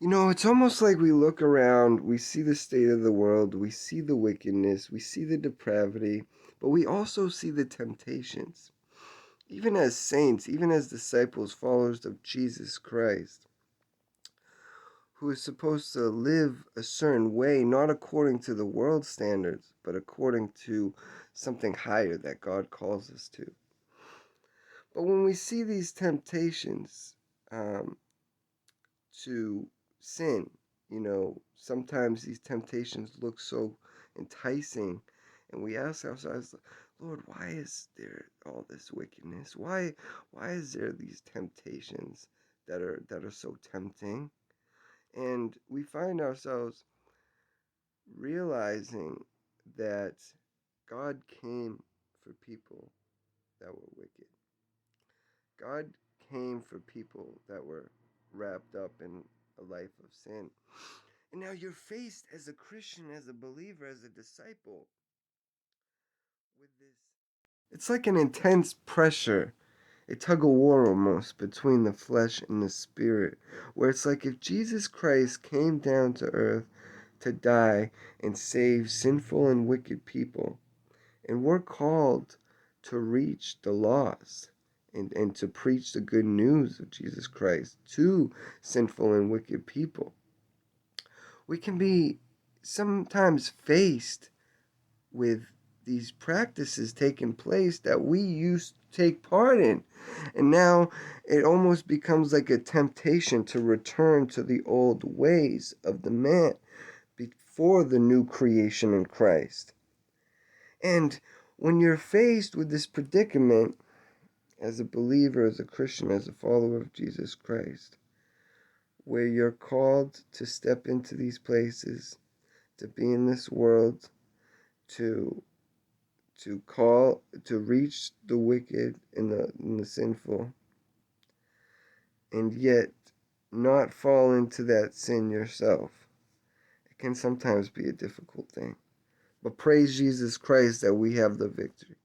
It's almost like we look around, we see the state of the world, we see the wickedness, we see the depravity, but we also see the temptations. Even as saints, even as disciples, followers of Jesus Christ, who is supposed to live a certain way, not according to the world standards, but according to something higher that God calls us to. But when we see these temptations um, to sin, sometimes these temptations look so enticing, and we ask ourselves, Lord, why is there all this wickedness? Why is there these temptations that are so tempting? And we find ourselves realizing that God came for people that were wicked. God came for people that were wrapped up in a life of sin. And now you're faced as a Christian, as a believer, as a disciple with this. It's like an intense pressure, a tug of war almost between the flesh and the spirit, where it's like if Jesus Christ came down to earth to die and save sinful and wicked people, and we're called to reach the lost and to preach the good news of Jesus Christ to sinful and wicked people. We can be sometimes faced with these practices taking place that we used to take part in. And now it almost becomes like a temptation to return to the old ways of the man before the new creation in Christ. And when you're faced with this predicament as a believer, as a Christian, as a follower of Jesus Christ, where you're called to step into these places, to be in this world, to to reach the wicked and the sinful, and yet not fall into that sin yourself. It can sometimes be a difficult thing. But praise Jesus Christ that we have the victory.